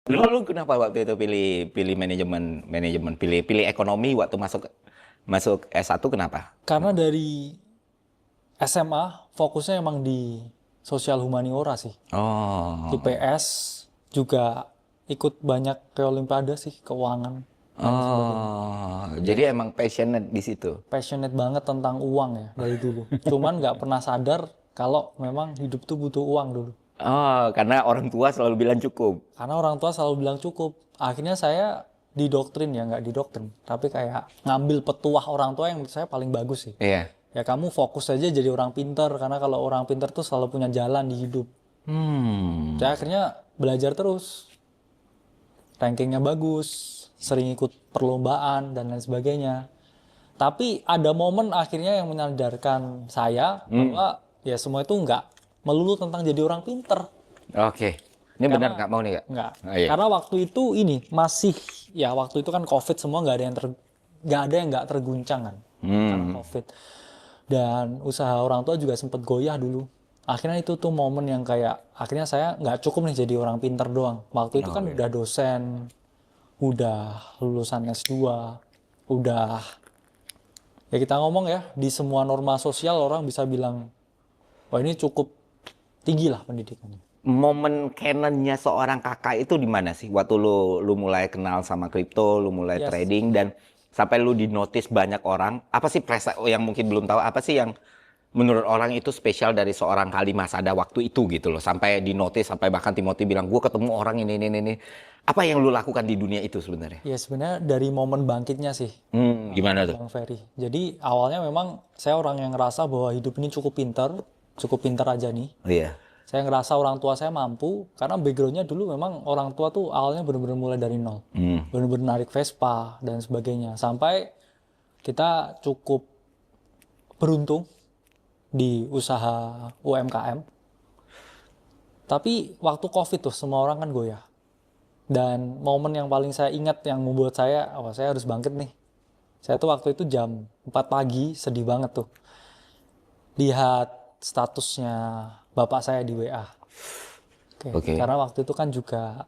Lu kenapa waktu itu pilih manajemen, pilih ekonomi waktu masuk S1 kenapa? Karena dari SMA fokusnya emang di sosial humaniora sih. Oh. IPS juga ikut banyak ke olimpiade sih, keuangan dan sebagainya. Jadi emang passionate di situ. Passionate banget tentang uang ya dari dulu. Cuman nggak pernah sadar kalau memang hidup tuh butuh uang dulu. Oh, karena orang tua selalu bilang cukup. Karena orang tua selalu bilang cukup. Akhirnya saya didoktrin ya, nggak didoktrin. Tapi kayak ngambil petuah orang tua yang menurut saya paling bagus sih. Iya. Ya kamu fokus aja jadi orang pinter. Karena kalau orang pinter tuh selalu punya jalan di hidup. Hmm. Saya akhirnya belajar terus. Rankingnya bagus. Sering ikut perlombaan dan lain sebagainya. Tapi ada momen akhirnya yang menyadarkan saya bahwa ya semua itu nggak melulu tentang jadi orang pinter. Oke. Ini benar nggak mau nih kak? Nggak. Oh, iya. Karena waktu itu ini masih ya waktu itu kan COVID semua nggak ada yang nggak ada yang nggak terguncang kan karena COVID. Dan usaha orang tua juga sempat goyah dulu. Akhirnya itu tuh momen yang kayak akhirnya saya nggak cukup nih jadi orang pinter doang. Waktu itu kan udah dosen, udah lulusan S2, udah ya kita ngomong ya di semua norma sosial orang bisa bilang wah ini cukup tinggi lah pendidikannya. Momen canonnya seorang kakak itu di mana sih? Waktu lu mulai kenal sama kripto, lu mulai Yes. trading dan sampai lu dinotis banyak orang. Apa sih yang mungkin belum tahu? Apa sih yang menurut orang itu spesial dari seorang Kalimas ada waktu itu gitu loh, sampai dinotis, sampai bahkan Timothy bilang gue ketemu orang ini. Apa yang lu lakukan di dunia itu sebenarnya? Ya sebenarnya dari momen bangkitnya sih, Gimana tuh? Bang Ferry. Jadi awalnya memang saya orang yang ngerasa bahwa hidup ini cukup pintar aja nih. Iya. Saya ngerasa orang tua saya mampu, karena backgroundnya dulu memang orang tua tuh awalnya benar-benar mulai dari nol. Benar-benar narik Vespa dan sebagainya. Sampai kita cukup beruntung di usaha UMKM. Tapi waktu COVID tuh semua orang kan goyah. Dan momen yang paling saya ingat yang membuat saya, oh saya harus bangkit nih. Saya tuh waktu itu jam 4 pagi, sedih banget tuh. Lihat statusnya bapak saya di WA. Oke. Karena waktu itu kan juga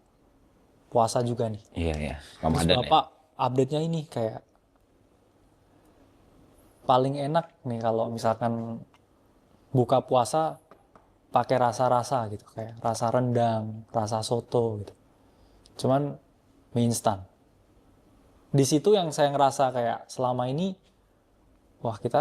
puasa juga nih. Iya, iya. Terus Ramadan ya. bapak update-nya ini kayak paling enak nih kalau misalkan buka puasa pakai rasa-rasa gitu. Kayak rasa rendang, rasa soto gitu. Cuman mie instan. Di situ yang saya ngerasa kayak selama ini, wah kita